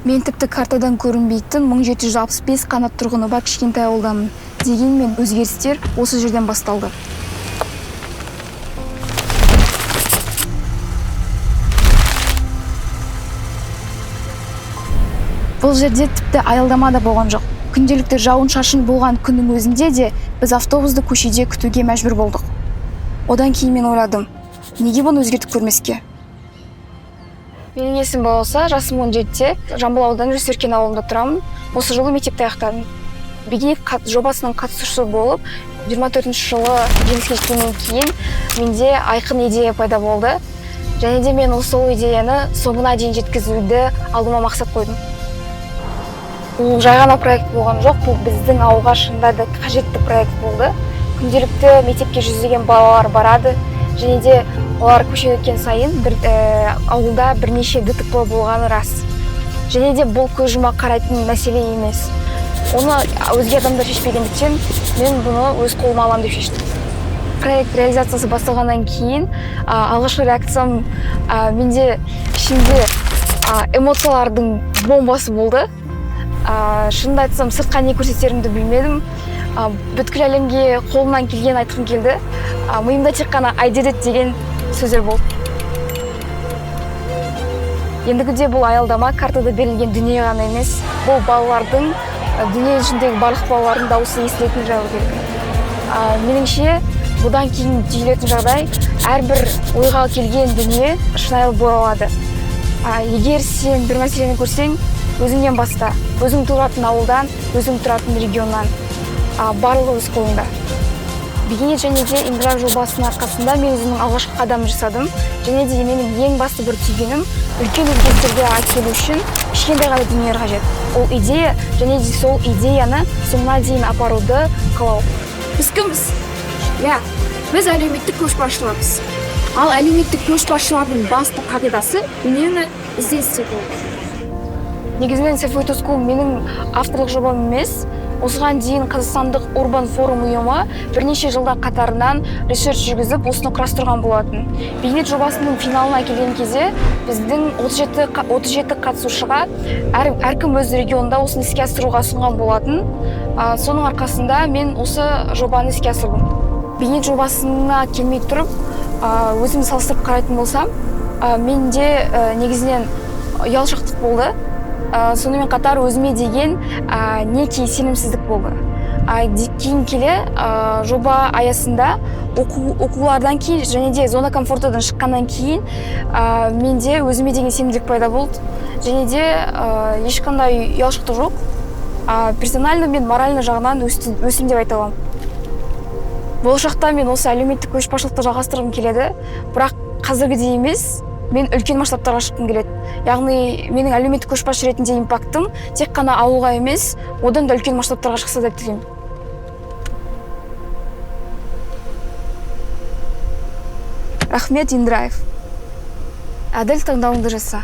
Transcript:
Мен тіпті картадан көрінбейтін 1765 қанат тұрғыны бар кішкентай ауылдамын. Дегенмен өзгерістер осы жерден басталды. Бұл жерде тіпті аялдама да болған жоқ. Күнделікті жауын-шашын болған күннің өзінде де біз автобусты көшеде күтуге мәжбүр болдық. Одан кейін мен ойладым, неге бұны өзгертіп көрмеске? Менің есім болса, жасым 17-те, Жамбыл ауданы Рүсеркен ауылында тұрамын. Осы жылы мектепті аяқтадым. Бегинет жобасының қатысушысы болып, 24-ші жылы жеңіске жеткеннен кейін менде айқын идея пайда болды. Және де мен сол идеяны соңына дейін жеткізуді алдыма мақсат қойдым. Бұл жай ғана проект болған жоқ, бұл біздің ауылға шынында да қажетті проект болды. Күнделікті мектепке жүздеген балалар барады, және де олар көше өткен сайын ауылда бірнеше ДТП болғаны рас. Және де бұл көз жұма қарайтын мәселе емес. Оны өзге адамдар шешпегендіктен мен бұны өз қолыма аламын деп шештім. Проект реализациясы басталғаннан кейін алғашқы реакциям менде ішінде эмоциялардың бомбасы болды. Шынымды айтсам, сыртқа не көрсетерімді білмедім. Бүткіл әлемге қолымнан келген айтқым келді. Миымда тек қана I did it деген сөздер болды. Ендігіде бұл аялдама картада берілген дүние ғана емес, бұл балалардың, дүние жүзіндегі барлық балалардың дауысы естілетін жайлы керек. Меніңше, бұдан кейін түйілетін жағдай, әрбір ойға келген дүние шынайы бола алады. Егер сен бір мәселені көрсең, өзіңнен баста, өзің тұратын ауылдан, өзің тұратын регионнан, барлығы өз қолыңда. Бегинет және де Инграм жобасының арқасында мен өзімнің алғашқы қадамын жасадым. Және де менің ең басты бір түйгенім үлкен өзгерістерге әкелу үшін кішкентай ғана дүниелер қажет. Ол идея және де сол идеяны соңына дейін апаруды қалау. Біз кімбіз? Біз әлеуметтік көшбасшылармыз. Ал әлеуметтік көшбасшылардың басты қағидасы үнемі ізденістер болды. Негізінен Self-Way to School менің авторлық жобам емес. Осыған дейін Қазақстандық Урбан форум ұйымы бірнеше жылда қатарынан ресерч жүргізіп, осыны құрастырған болатын. Бегинет жобасының финалына келген кезде біздің 37 қатысушыға әркім өз регионында осыны іске асыруға ұсынған болатын. Соның арқасында мен осы жобаны іске асырдым. Бегинет жобасына келмей тұрып, өзім салыстырып қарайтын болсам, менде негізінен ұялшақтық болды. Сонымен қатар өзіме деген неке сенімсіздік болды. Кейін келе жоба аясында оқулардан кейін және де зона комфортадан шыққаннан кейін менде өзіме деген сенімділік пайда болды. Және де ешқандай ұялшақтық жоқ. Персонально мен морально жағынан өстім деп айта аламын. Болашақта мен осы әлеуметтік көшбасшылықты жалғастырғым келеді, бірақ қазіргідей емес. Мен үлкен масштабтарға шыққым келеді. Яғни менің әлеуметтік көшбасшы ретінде импактым тек қана ауылға емес, одан да үлкен масштабтарға шықса деп тілеймін. Рахмет, Индраев. Әділ таңдауыңды жаса.